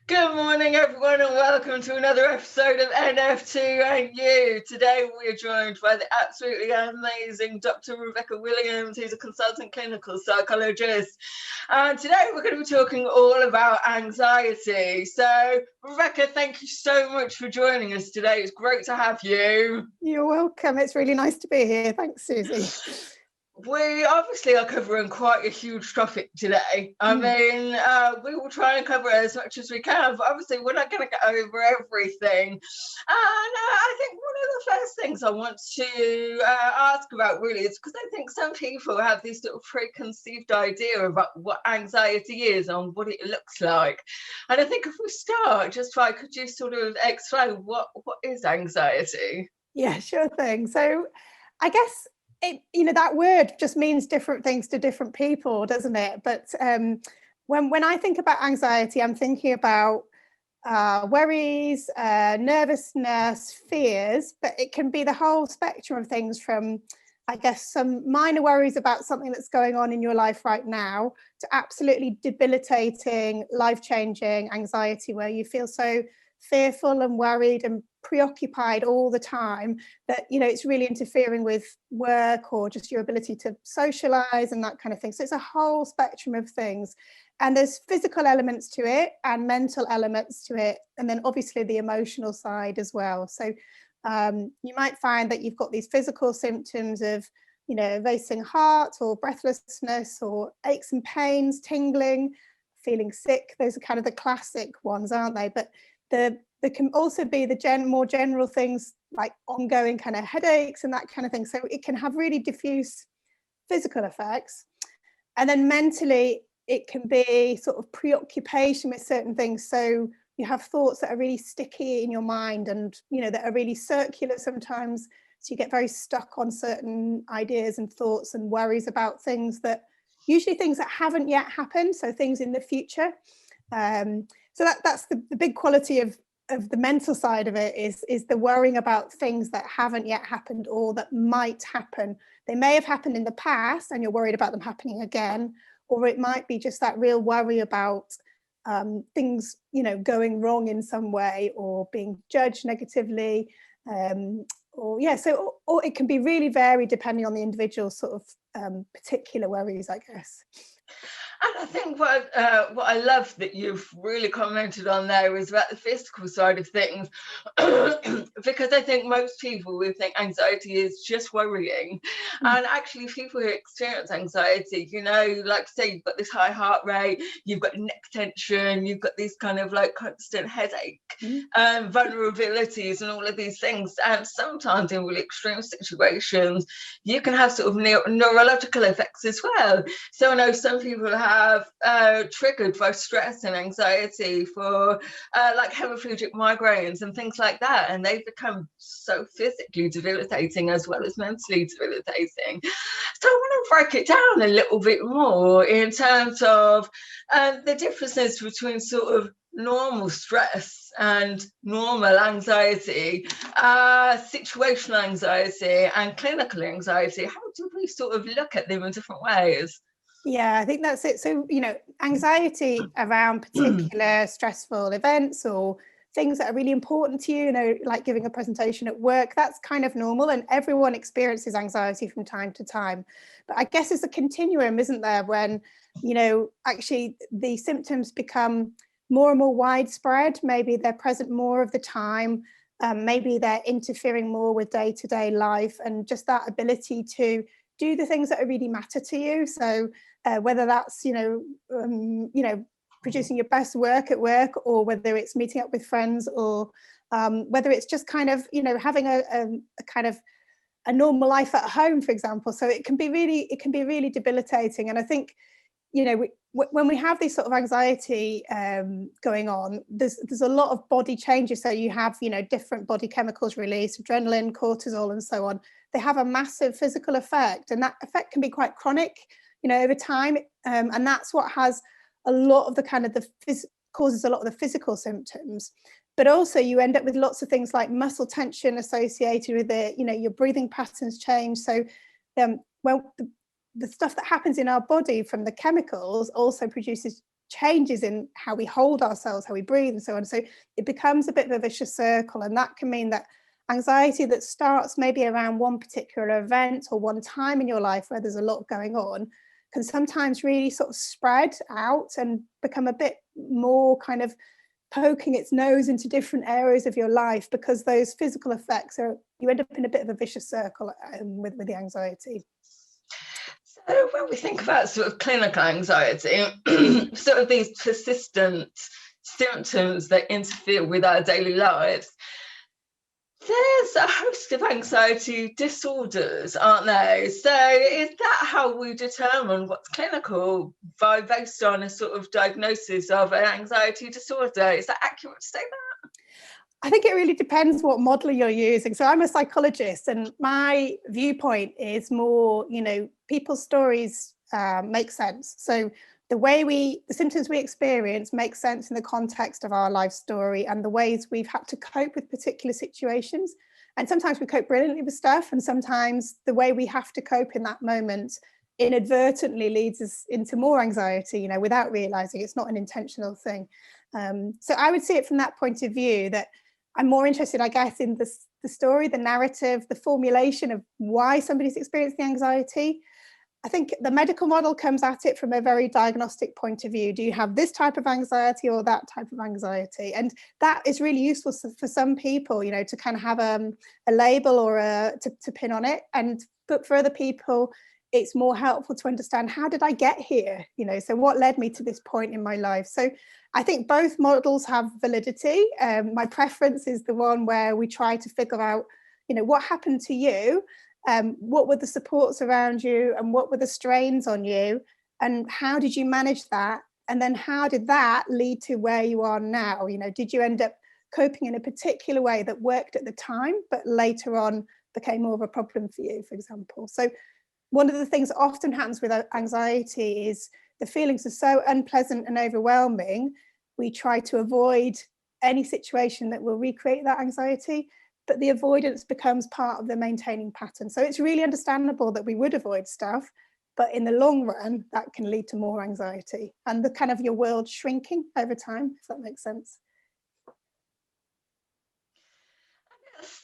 Good morning, everyone, and welcome to another episode of NF2 and You. Today, we're joined by the absolutely amazing Dr. Rebecca Williams, who's a consultant clinical psychologist. And today, we're going to be talking all about anxiety. So, Rebecca, thank you so much for joining us today. It's great to have you. You're welcome. It's really nice to be here. Thanks, Susie. We obviously are covering quite a huge topic today. I mean, we will try and cover as much as we can, but obviously we're not going to get over everything. And I think one of the first things I want to ask about really is because I think some people have this sort of preconceived idea about what anxiety is and what it looks like. And I think if we start, just by could you sort of explain what is anxiety? Yeah, sure thing. So I guess that word just means different things to different people, doesn't it? But when I think about anxiety, I'm thinking about worries, nervousness, fears, but it can be the whole spectrum of things from, I guess, some minor worries about something that's going on in your life right now to absolutely debilitating, life-changing anxiety where you feel so fearful and worried and preoccupied all the time that it's really interfering with work or just your ability to socialize and that kind of thing. So it's a whole spectrum of things, and there's physical elements to it and mental elements to it, and then obviously the emotional side as well. So you might find that you've got these physical symptoms of racing heart or breathlessness or aches and pains, tingling, feeling sick. Those are kind of the classic ones, aren't they? But there can also be the more general things like ongoing kind of headaches and that kind of thing. So it can have really diffuse physical effects. And then mentally, it can be sort of preoccupation with certain things. So you have thoughts that are really sticky in your mind and, that are really circular sometimes. So you get very stuck on certain ideas and thoughts and worries about things that haven't yet happened. So things in the future. So that's the big quality of the mental side of it is the worrying about things that haven't yet happened or that might happen. They may have happened in the past and you're worried about them happening again, or it might be just that real worry about things, going wrong in some way or being judged negatively. Or it can be really varied depending on the individual sort of particular worries, I guess. And I think what I love that you've really commented on there is about the physical side of things, because I think most people will think anxiety is just worrying. And actually people who experience anxiety, like say you've got this high heart rate, you've got neck tension, you've got these kind of like constant headache, vulnerabilities and all of these things. And sometimes in really extreme situations, you can have sort of neurological effects as well. So I know some people have triggered by stress and anxiety for like hemiplegic migraines and things like that, and they've become so physically debilitating as well as mentally debilitating. So I want to break it down a little bit more in terms of the differences between sort of normal stress and normal anxiety, situational anxiety and clinical anxiety. How do we sort of look at them in different ways? Yeah, I think that's it. So, anxiety around particular stressful events or things that are really important to you, like giving a presentation at work, that's kind of normal. And everyone experiences anxiety from time to time. But I guess it's a continuum, isn't there, when, actually the symptoms become more and more widespread. Maybe they're present more of the time. Maybe they're interfering more with day-to-day life and just that ability to do the things that really matter to you. So whether that's, producing your best work at work, or whether it's meeting up with friends, or whether it's just kind of, having a kind of a normal life at home, for example. So it can be really debilitating. And I think, when we have this sort of anxiety going on, there's a lot of body changes. So you have, different body chemicals released, adrenaline, cortisol, and so on. They have a massive physical effect, and that effect can be quite chronic, over time. And that's what has a lot of the kind of causes a lot of the physical symptoms. But also you end up with lots of things like muscle tension associated with it. Your breathing patterns change. So the stuff that happens in our body from the chemicals also produces changes in how we hold ourselves, how we breathe, and so on. So it becomes a bit of a vicious circle, and that can mean that anxiety that starts maybe around one particular event or one time in your life where there's a lot going on can sometimes really sort of spread out and become a bit more kind of poking its nose into different areas of your life, because those physical effects are, you end up in a bit of a vicious circle with the anxiety. So when we think about sort of clinical anxiety, sort of these persistent symptoms that interfere with our daily lives, there's a host of anxiety disorders, aren't there? So is that how we determine what's clinical, based on a sort of diagnosis of an anxiety disorder? Is that accurate to say that? I think it really depends what model you're using. So I'm a psychologist, and my viewpoint is more, you know, people's stories make sense. So the symptoms we experience make sense in the context of our life story and the ways we've had to cope with particular situations. And sometimes we cope brilliantly with stuff, and sometimes the way we have to cope in that moment inadvertently leads us into more anxiety, you know, without realizing. It's not an intentional thing. So I would see it from that point of view, that I'm more interested, I guess, in the story, the narrative, the formulation of why somebody's experiencing anxiety. I think the medical model comes at it from a very diagnostic point of view. Do you have this type of anxiety or that type of anxiety? And that is really useful for some people, you know, to kind of have a label or to pin on it. But for other people, it's more helpful to understand, how did I get here? You know, so what led me to this point in my life? So I think both models have validity. My preference is the one where we try to figure out, you know, what happened to you? What were the supports around you, and what were the strains on you, and how did you manage that? And then how did that lead to where you are now? You know, did you end up coping in a particular way that worked at the time, but later on became more of a problem for you, for example? So one of the things that often happens with anxiety is the feelings are so unpleasant and overwhelming, we try to avoid any situation that will recreate that anxiety, but the avoidance becomes part of the maintaining pattern. So it's really understandable that we would avoid stuff, but in the long run, that can lead to more anxiety and the kind of your world shrinking over time, if that makes sense.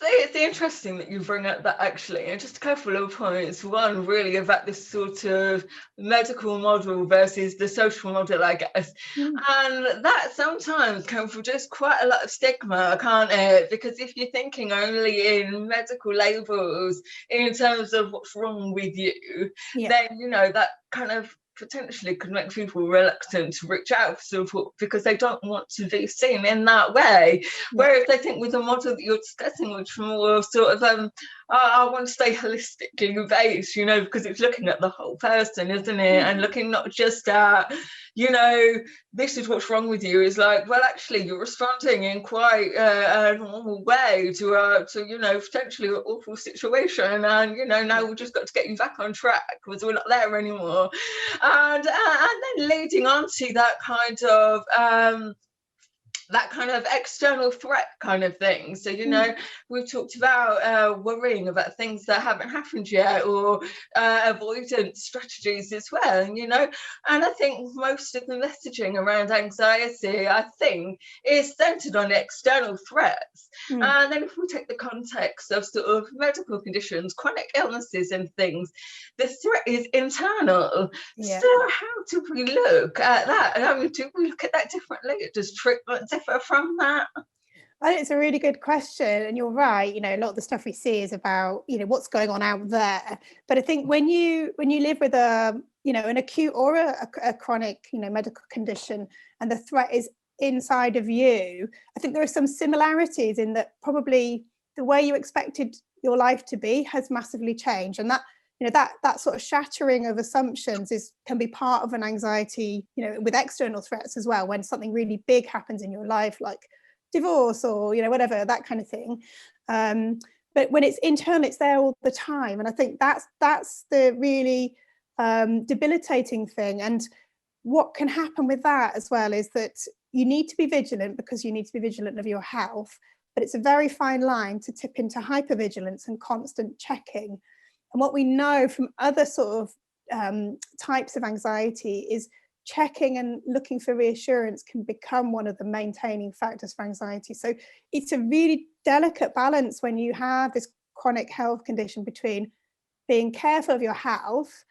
It's interesting that you bring up that, actually, and just a couple of points. One, really about this sort of medical model versus the social model, I guess. And that sometimes can produce quite a lot of stigma, can't it? Because if you're thinking only in medical labels in terms of what's wrong with you, then, you know, that kind of potentially could make people reluctant to reach out for support because they don't want to be seen in that way. Whereas I think with the model that you're discussing, which more sort of I want to stay holistically based, you know, because it's looking at the whole person, isn't it? And looking not just at, you know, this is what's wrong with you. Is like, well, actually, you're responding in quite a normal way to you know, potentially an awful situation, and you know, now we've just got to get you back on track because we're not there anymore. And then leading on to that kind of external threat kind of thing. So, you know, we've talked about worrying about things that haven't happened yet, or avoidance strategies as well, you know. And I think most of the messaging around anxiety, I think, is centered on external threats. And then if we take the context of sort of medical conditions, chronic illnesses and things, the threat is internal. So how do we look at that? I mean, do we look at that differently? Does treatment differ from that? I think it's a really good question, and you're right. You know, a lot of the stuff we see is about, you know, what's going on out there. But I think when you live with a, you know, an acute or a chronic, you know, medical condition, and the threat is inside of you, I think there are some similarities in that probably the way you expected your life to be has massively changed, and that, you know, that sort of shattering of assumptions can be part of an anxiety, you know, with external threats as well. When something really big happens in your life, like divorce or, you know, whatever, that kind of thing. But when it's internal, it's there all the time. And I think that's the really debilitating thing. And what can happen with that as well is that you need to be vigilant, because you need to be vigilant of your health. But it's a very fine line to tip into hypervigilance and constant checking. And what we know from other sort of types of anxiety is checking and looking for reassurance can become one of the maintaining factors for anxiety. So it's a really delicate balance when you have this chronic health condition between being careful of your health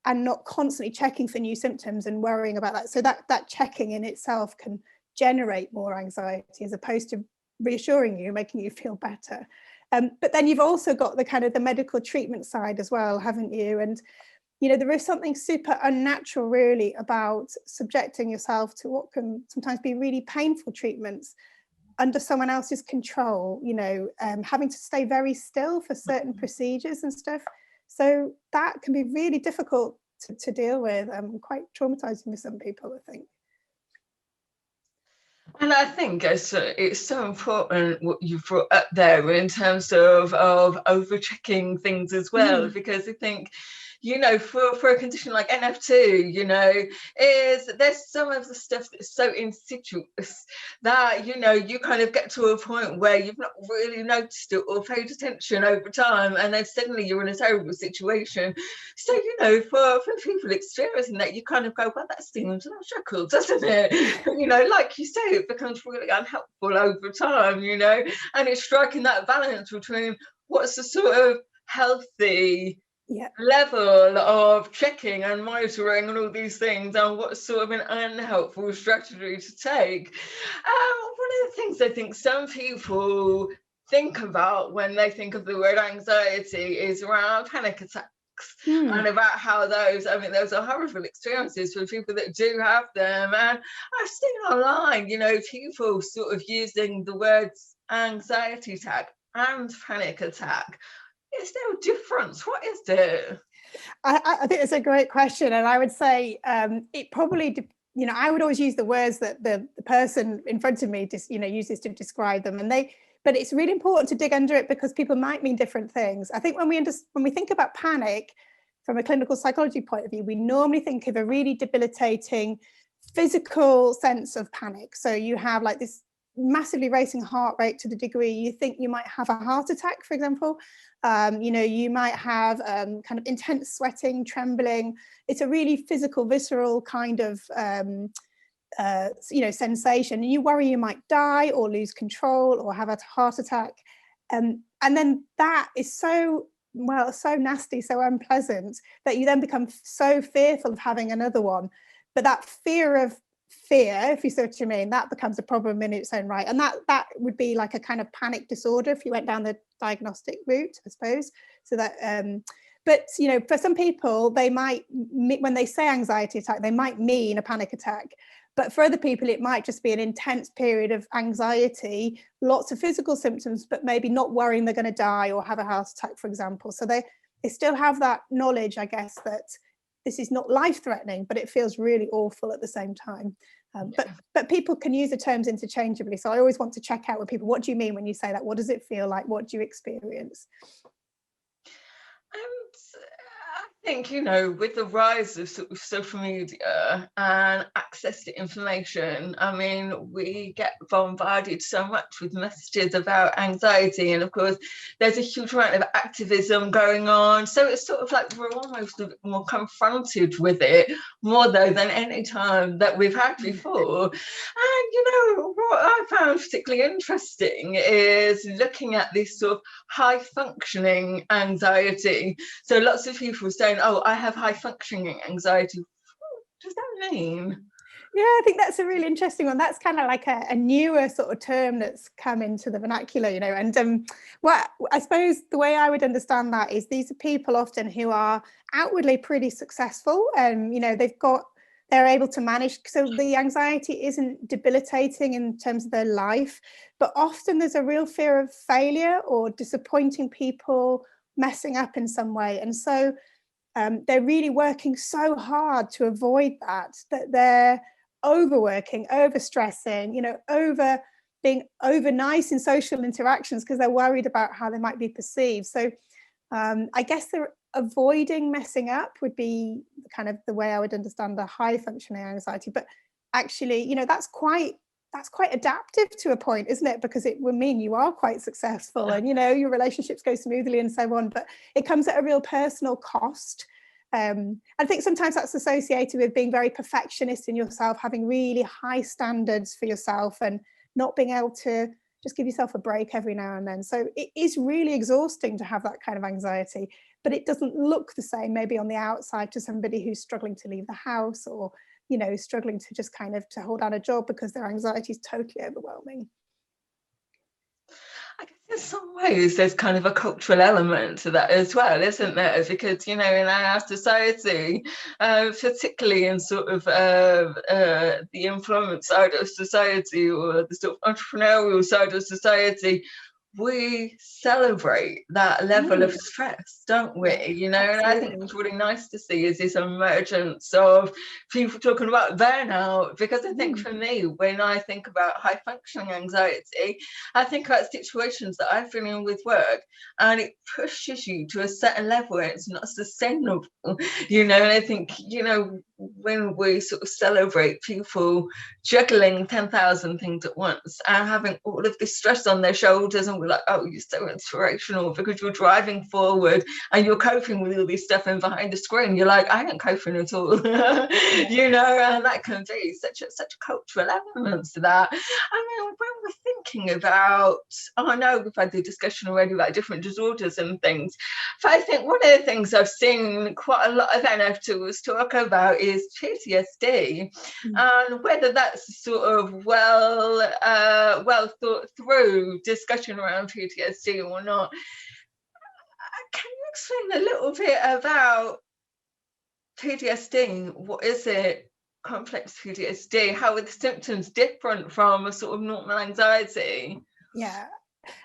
and not constantly checking for new symptoms and worrying about that. So that checking in itself can generate more anxiety as opposed to reassuring you, making you feel better. But then you've also got the kind of the medical treatment side as well, haven't you? And there is something super unnatural really about subjecting yourself to what can sometimes be really painful treatments under someone else's control, having to stay very still for certain procedures and stuff. So that can be really difficult to deal with, quite traumatizing for some people, I think. And I think it's so important what you brought up there in terms of over-checking things as well, because I think, for a condition like NF2, there's some of the stuff that's so insidious that, you kind of get to a point where you've not really noticed it or paid attention over time, and then suddenly you're in a terrible situation. So, for people experiencing that, you kind of go, well, that seems logical, doesn't it? But, like you say, it becomes really unhelpful over time, and it's striking that balance between what's the sort of healthy level of checking and monitoring and all these things, and what's sort of an unhelpful strategy to take. One of the things I think some people think about when they think of the word anxiety is around panic attacks. And about how those are horrible experiences for people that do have them. And I've seen online, people sort of using the words anxiety attack and panic attack. Is there a difference? What is there? I think it's a great question. And I would say it probably, I would always use the words that the person in front of me just, uses to describe them. But it's really important to dig under it because people might mean different things. I think when we think about panic from a clinical psychology point of view, we normally think of a really debilitating physical sense of panic. So you have like this massively racing heart rate to the degree you think you might have a heart attack, for example. You might have kind of intense sweating, trembling. It's a really physical, visceral kind of sensation, and you worry you might die or lose control or have a heart attack, and then that is so nasty, so unpleasant, that you then become so fearful of having another one. But that fear, if you see what I mean, that becomes a problem in its own right, and that would be like a kind of panic disorder if you went down the diagnostic route, I suppose. So that but for some people, they might, when they say anxiety attack, they might mean a panic attack. But for other people, it might just be an intense period of anxiety, lots of physical symptoms, but maybe not worrying they're going to die or have a heart attack, for example. So they still have that knowledge, I guess, that this is not life-threatening, but it feels really awful at the same time. But people can use the terms interchangeably. So I always want to check out with people, what do you mean when you say that? What does it feel like? What do you experience? I think, with the rise of sort of social media and access to information, we get bombarded so much with messages about anxiety. And of course, there's a huge amount of activism going on. So it's sort of like we're almost a bit more confronted with it, more though than any time that we've had before. And, what I found particularly interesting is looking at this sort of high functioning anxiety. So lots of people saying, oh, I have high functioning anxiety. What does that mean? Yeah, I think that's a really interesting one. That's kind of like a newer sort of term that's come into the vernacular, and what I suppose the way I would understand that is these are people often who are outwardly pretty successful, and they're able to manage, so the anxiety isn't debilitating in terms of their life, but often there's a real fear of failure or disappointing people, messing up in some way. And so they're really working so hard to avoid that they're overworking, overstressing, being over nice in social interactions because they're worried about how they might be perceived. So I guess they're avoiding messing up would be kind of the way I would understand the high functioning anxiety. But actually, that's quite adaptive to a point, isn't it? Because it will mean you are quite successful and your relationships go smoothly and so on, but it comes at a real personal cost. I think sometimes that's associated with being very perfectionist in yourself, having really high standards for yourself and not being able to just give yourself a break every now and then. So it is really exhausting to have that kind of anxiety, but it doesn't look the same maybe on the outside to somebody who's struggling to leave the house, or, you know, struggling to just kind of to hold down a job because their anxiety is totally overwhelming. I guess in some ways there's kind of a cultural element to that as well, isn't there? Because, you know, in our society, particularly in sort of the employment side of society, or the sort of entrepreneurial side of society, we celebrate that level of stress, don't we? You know, and I think what's really nice to see is this emergence of people talking about burnout, because I think for me, when I think about high functioning anxiety, I think about situations that I've been in with work, and it pushes you to a certain level and it's not sustainable, you know. And I think, you know, when we sort of celebrate people juggling 10,000 things at once and having all of this stress on their shoulders, and we're like, oh, you're so inspirational because you're driving forward and you're coping with all this stuff, and behind the screen you're like, I ain't coping at all. You know, and that can be such a cultural element to that. I mean, when we're thinking about, I know we've had the discussion already about different disorders and things, but I think one of the things I've seen quite a lot of NF2s talk about is PTSD, and whether that's sort of well thought through discussion around PTSD or not. Can you explain a little bit about PTSD? What is it? Complex PTSD? How are the symptoms different from a sort of normal anxiety? Yeah,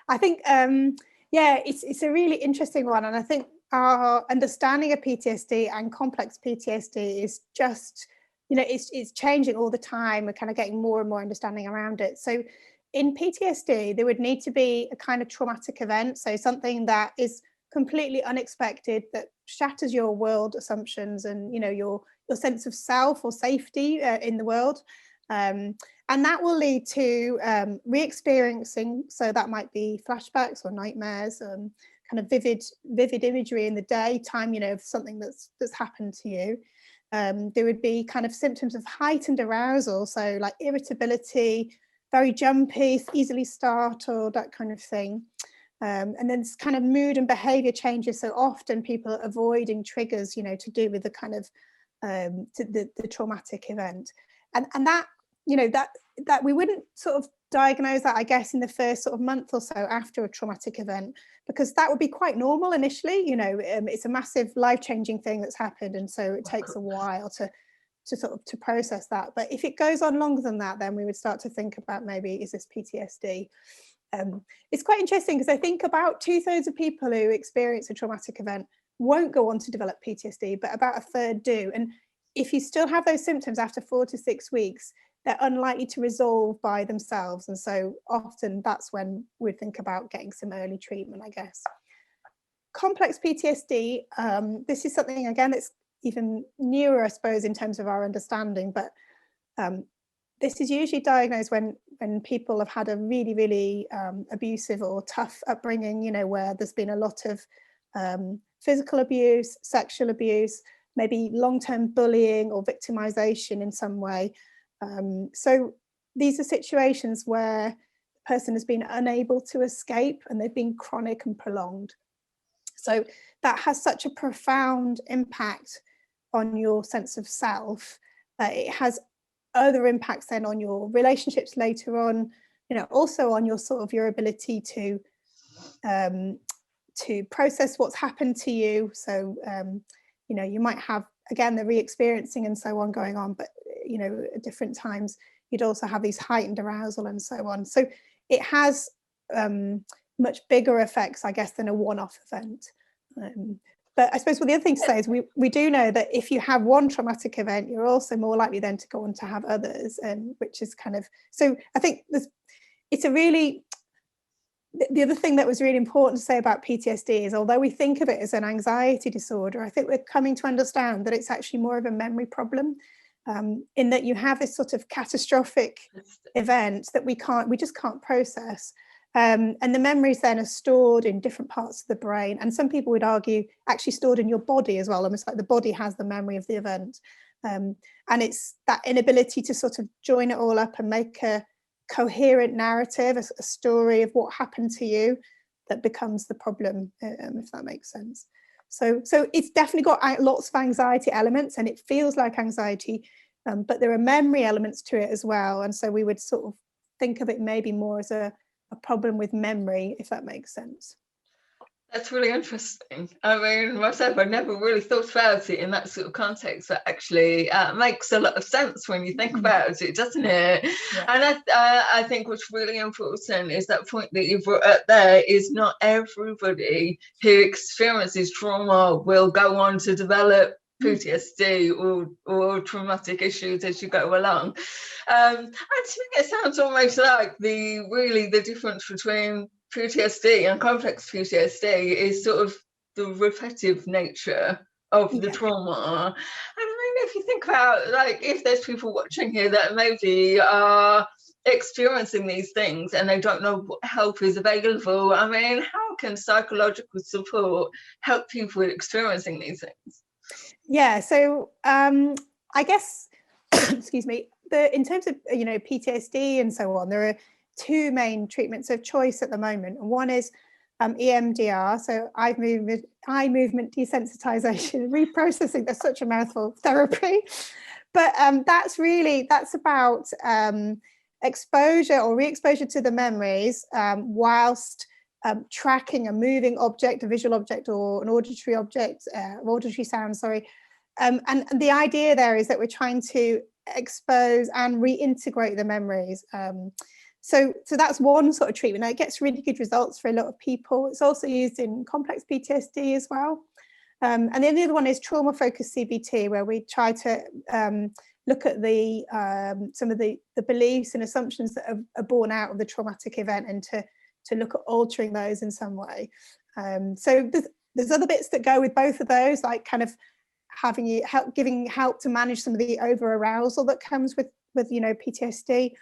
I think it's a really interesting one, and I think our understanding of PTSD and complex PTSD is just, you know, it's changing all the time. We're kind of getting more and more understanding around it. So in PTSD, there would need to be a kind of traumatic event, so something that is completely unexpected, that shatters your world assumptions and, you know, your sense of self or safety in the world. And that will lead to re-experiencing, so that might be flashbacks or nightmares, kind of vivid imagery in the daytime, you know, of something that's happened to you. There would be kind of symptoms of heightened arousal, so like irritability, very jumpy, easily startled, that kind of thing. And then this kind of mood and behavior changes. So often people are avoiding triggers, you know, to do with the kind of the traumatic event. And that, you know, that we wouldn't sort of diagnose that, I guess, in the first sort of month or so after a traumatic event, because that would be quite normal initially. You know, it's a massive life-changing thing that's happened, and so it takes a while to sort of to process that. But if it goes on longer than that, then we would start to think about, maybe, is this PTSD? It's quite interesting, because I think about 2/3 of people who experience a traumatic event won't go on to develop PTSD, but about a third do. And if you still have those symptoms after 4 to 6 weeks, they're unlikely to resolve by themselves. And so often that's when we think about getting some early treatment, I guess. Complex PTSD, this is something, again, that's even newer, I suppose, in terms of our understanding, but this is usually diagnosed when people have had a really, really abusive or tough upbringing, you know, where there's been a lot of physical abuse, sexual abuse, maybe long-term bullying or victimization in some way. So these are situations where the person has been unable to escape, and they've been chronic and prolonged. So that has such a profound impact on your sense of self. It has other impacts then on your relationships later on, you know, also on your sort of your ability to process what's happened to you. So, you know, you might have, again, the re-experiencing and so on going on, but, you know, at different times, you'd also have these heightened arousal and so on. So it has much bigger effects, I guess, than a one-off event. But I suppose the other thing to say is we do know that if you have one traumatic event, you're also more likely then to go on to have others, and which is kind of, so I think it's a really, the other thing that was really important to say about PTSD is, although we think of it as an anxiety disorder, I think we're coming to understand that it's actually more of a memory problem, in that you have this sort of catastrophic event that we just can't process. And the memories then are stored in different parts of the brain. And some people would argue actually stored in your body as well, almost like the body has the memory of the event. And it's that inability to sort of join it all up and make a coherent narrative, a story of what happened to you, that becomes the problem, if that makes sense. So it's definitely got lots of anxiety elements, and it feels like anxiety, but there are memory elements to it as well. And so we would sort of think of it maybe more as a problem with memory, if that makes sense. That's really interesting. I mean, myself, I never really thought about it in that sort of context, but actually makes a lot of sense when you think about it, doesn't it? Yeah. And I think what's really important is that point that you brought up there is not everybody who experiences trauma will go on to develop PTSD or traumatic issues as you go along. And to me, it sounds almost like the difference between PTSD and complex PTSD is sort of the repetitive nature of the trauma. And I mean, if you think about, like, if there's people watching here that maybe are experiencing these things and they don't know what help is available, I mean, how can psychological support help people experiencing these things? Yeah, so I guess, excuse me, in terms of, PTSD and so on, there are two main treatments of choice at the moment. One is EMDR, so eye movement desensitization, reprocessing. That's such a mouthful, therapy. But that's about exposure or re-exposure to the memories whilst tracking a moving object, a visual object, or an auditory object, auditory sound, sorry. And the idea there is that we're trying to expose and reintegrate the memories. So that's one sort of treatment. Now, it gets really good results for a lot of people. It's also used in complex PTSD as well. And then the other one is trauma-focused CBT, where we try to look at some of the beliefs and assumptions that are born out of the traumatic event, and to look at altering those in some way. So there's other bits that go with both of those, like kind of giving help to manage some of the over arousal that comes with PTSD.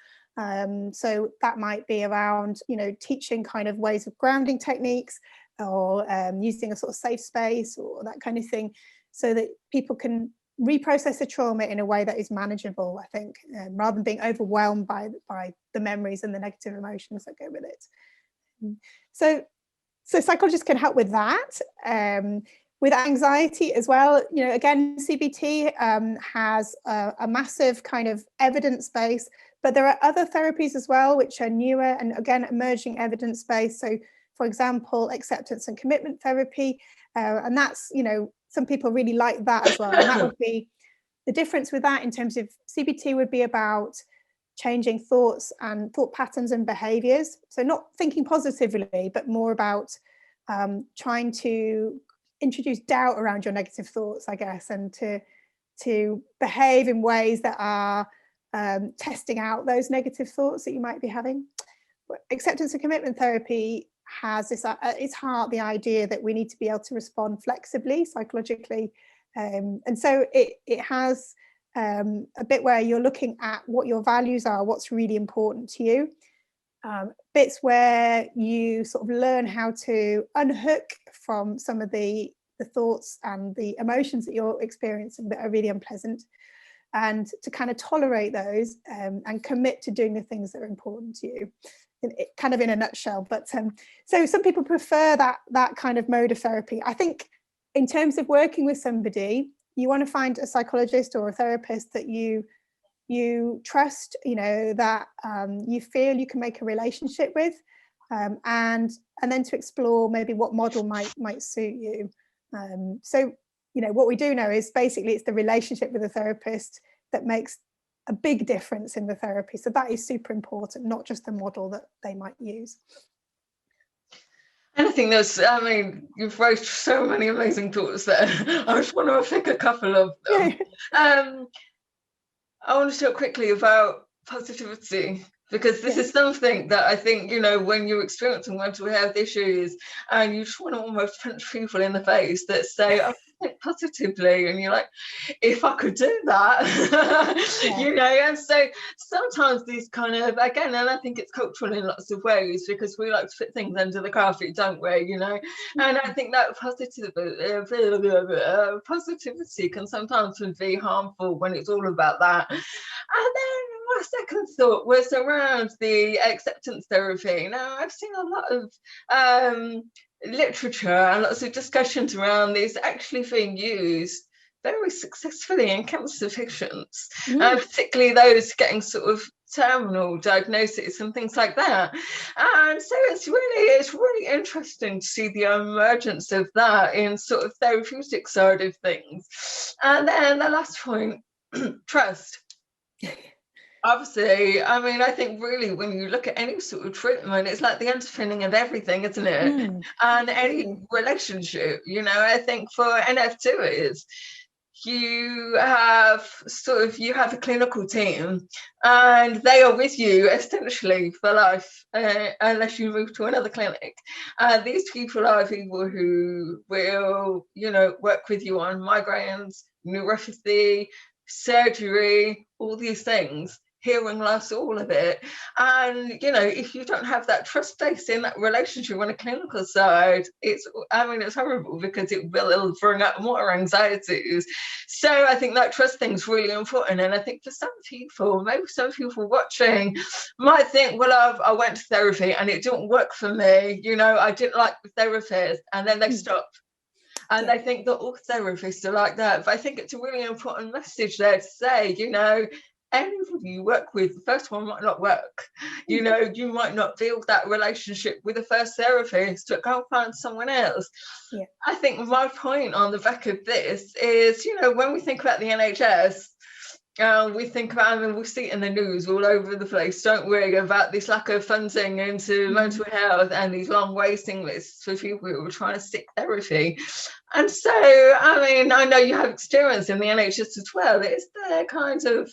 So that might be around teaching kind of ways of grounding techniques, or using a sort of safe space or that kind of thing, so that people can reprocess the trauma in a way that is manageable, I think, rather than being overwhelmed by the memories and the negative emotions that go with it. So psychologists can help with that. With anxiety as well, again, CBT has a massive kind of evidence base, but there are other therapies as well, which are newer and, again, emerging evidence base. So, for example, acceptance and commitment therapy, and that's, some people really like that as well. And that would be the difference with that in terms of CBT would be about changing thoughts and thought patterns and behaviors. So not thinking positively, but more about trying to introduce doubt around your negative thoughts, I guess, and to behave in ways that are testing out those negative thoughts that you might be having. Acceptance and commitment therapy has this at its heart the idea that we need to be able to respond flexibly psychologically, and so it has a bit where you're looking at what your values are, what's really important to you, bits where you sort of learn how to unhook from some of the thoughts and the emotions that you're experiencing that are really unpleasant, and to kind of tolerate those and commit to doing the things that are important to you, kind of in a nutshell. But so some people prefer that kind of mode of therapy. I think in terms of working with somebody, you want to find a psychologist or a therapist that you trust, that you feel you can make a relationship with, and then to explore maybe what model might suit you. So what we do know is basically it's the relationship with the therapist that makes a big difference in the therapy. So that is super important, not just the model that they might use. And I think you've raised so many amazing thoughts there. I just want to pick a couple of them. I want to talk quickly about positivity, because this is something that I think, when you're experiencing mental health issues and you just want to almost punch people in the face that say, oh, think positively, and you're like, if I could do that, you know. And so sometimes these kind of, again, and I think it's cultural in lots of ways, because we like to put things under the carpet, don't we, you know. And I think that positivity can sometimes be harmful when it's all about that. And then my second thought was around the acceptance therapy. Now, I've seen a lot of literature and lots of discussions around this actually being used very successfully in cancer patients, particularly those getting sort of terminal diagnosis and things like that. And so it's really interesting to see the emergence of that in sort of therapeutic side of things. And then the last point, trust. Obviously, I mean, I think really when you look at any sort of treatment, it's like the underpinning of everything, isn't it? And any relationship, you know, I think for NF2 is you have a clinical team, and they are with you essentially for life, unless you move to another clinic. These people are people who will, you know, work with you on migraines, neuropathy, surgery, all these things, hearing loss, all of it. And, you know, if you don't have that trust base in that relationship on a clinical side, it's horrible, because it'll bring up more anxieties. So I think that trust thing's really important. And I think for some people, maybe some people watching might think, well, I went to therapy and it didn't work for me. You know, I didn't like the therapist, and then they stopped. And I think that all therapists are like that. But I think it's a really important message there to say, you know, anybody you work with, the first one might not work. You know, you might not build that relationship with the first therapist, but go find someone else. I think my point on the back of this is, you know, when we think about the NHS, we think about, and we see it in the news all over the place, don't we, about this lack of funding into mental health and these long waiting lists for people who are trying to seek therapy. And so, I mean, I know you have experience in the NHS as well. Is there kind of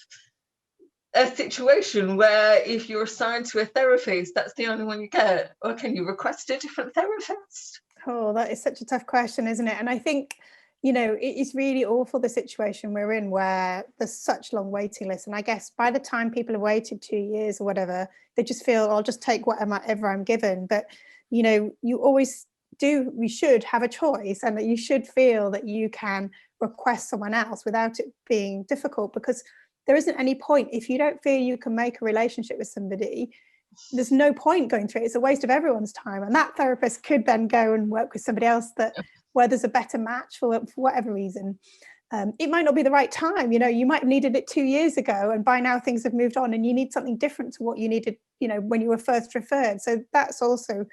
a situation where if you're assigned to a therapist, that's the only one you get, or can you request a different therapist? Oh, that is such a tough question, isn't it? And I think, you know, it's really awful, the situation we're in, where there's such long waiting lists. And I guess by the time people have waited 2 years or whatever, they just feel, I'll just take whatever I'm given. But, you know, we should have a choice, and that you should feel that you can request someone else without it being difficult, because there isn't any point if you don't feel you can make a relationship with somebody. There's no point going through it. It's a waste of everyone's time. And that therapist could then go and work with somebody else where there's a better match for whatever reason. It might not be the right time. You know, you might have needed it 2 years ago, and by now things have moved on, and you need something different to what you needed, you know, when you were first referred. So that's also,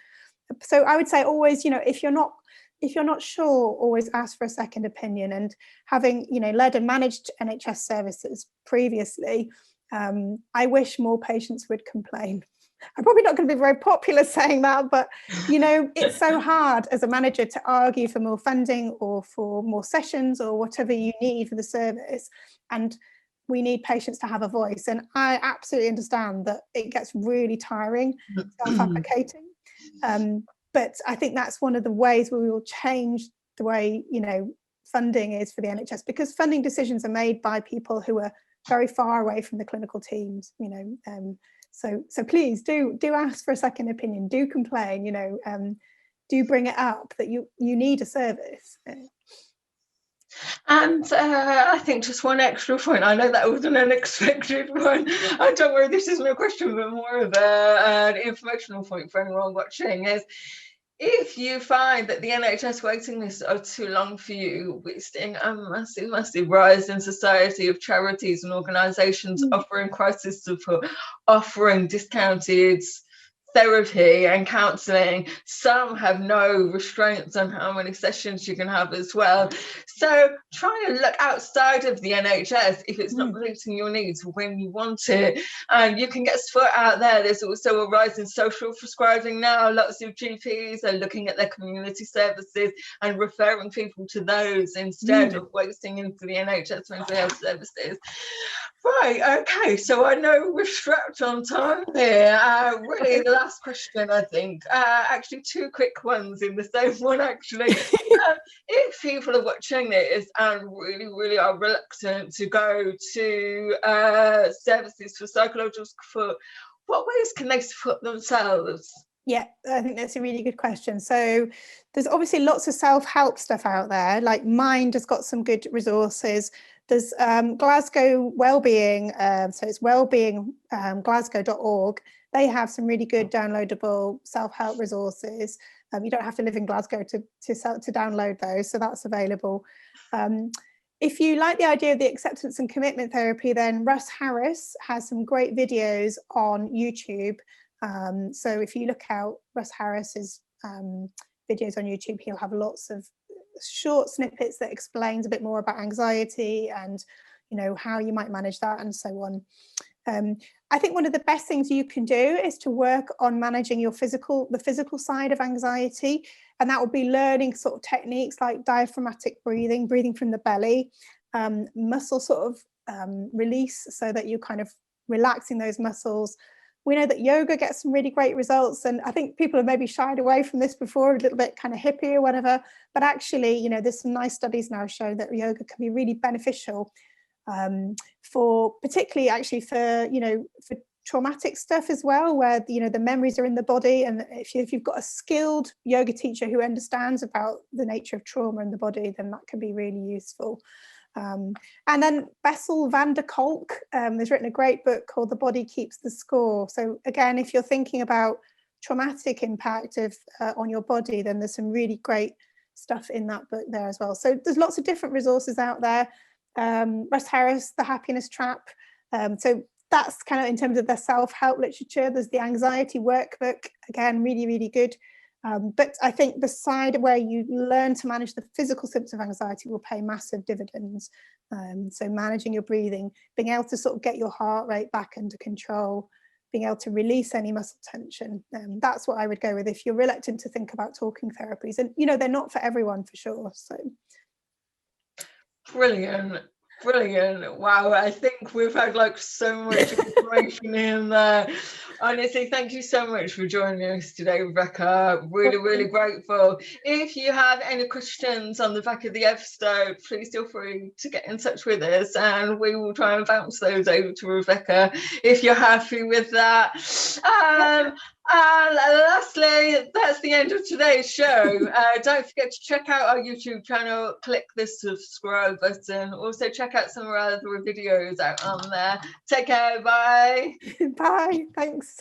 so I would say always, you know, if you're not sure, always ask for a second opinion. And having, you know, led and managed NHS services previously, I wish more patients would complain. I'm probably not going to be very popular saying that, but, you know, it's so hard as a manager to argue for more funding or for more sessions or whatever you need for the service. And we need patients to have a voice. And I absolutely understand that it gets really tiring, self-advocating. But I think that's one of the ways where we will change the way, you know, funding is for the NHS, because funding decisions are made by people who are very far away from the clinical teams, you know. So please do ask for a second opinion, do complain, you know, do bring it up that you need a service. And I think just one extra point, I know that was an unexpected one, and don't worry, this isn't a question but more of an informational point for anyone watching, is if you find that the NHS waiting lists are too long for you, we're seeing a massive rise in society of charities and organisations offering crisis support, offering discounted therapy and counselling. Some have no restraints on how many sessions you can have as well. So try and look outside of the NHS if it's not meeting your needs when you want it. And you can get support out there. There's also a rise in social prescribing now. Lots of GPs are looking at their community services and referring people to those instead of waiting into the NHS mental health services. Right, okay, so I know we're strapped on time here. Really, the last question, I think. Actually, two quick ones in the same one, actually. If people are watching this and really, really are reluctant to go to services for psychological support, what ways can they support themselves? Yeah, I think that's a really good question. So there's obviously lots of self-help stuff out there, like Mind has got some good resources. There's Glasgow Wellbeing, so it's wellbeing glasgow.org. They have some really good downloadable self-help resources. You don't have to live in Glasgow to download those, so that's available. If you like the idea of the acceptance and commitment therapy, then Russ Harris has some great videos on YouTube. So if you look out Russ Harris's videos on YouTube, he'll have lots of short snippets that explains a bit more about anxiety and, you know, how you might manage that and so on. I think one of the best things you can do is to work on managing the physical side of anxiety, and that will be learning sort of techniques like diaphragmatic breathing, breathing from the belly, muscle sort of release, so that you're kind of relaxing those muscles. We know that yoga gets some really great results, and I think people have maybe shied away from this before, a little bit kind of hippie or whatever, but actually, you know, there's some nice studies now showing that yoga can be really beneficial for particularly actually for, you know, for traumatic stuff as well, where, you know, the memories are in the body, and if you've got a skilled yoga teacher who understands about the nature of trauma in the body, then that can be really useful. And then Bessel van der Kolk has written a great book called The Body Keeps the Score. So again, if you're thinking about traumatic impact of on your body, then there's some really great stuff in that book there as well. So there's lots of different resources out there. Russ Harris, The Happiness Trap. So that's kind of in terms of the self-help literature. There's the anxiety workbook, again, really, really good. But I think the side where you learn to manage the physical symptoms of anxiety will pay massive dividends. So managing your breathing, being able to sort of get your heart rate back under control, being able to release any muscle tension. That's what I would go with if you're reluctant to think about talking therapies. And, you know, they're not for everyone for sure. So. Brilliant. Brilliant. Wow, I think we've had like so much information in there. Honestly, thank you so much for joining us today, Rebecca. Really, really grateful. If you have any questions on the back of the episode, please feel free to get in touch with us and we will try and bounce those over to Rebecca if you're happy with that. And lastly, that's the end of today's show. Don't forget to check out our YouTube channel, click the subscribe button. Also check out some of our other videos out on there. Take care, bye. Bye, thanks.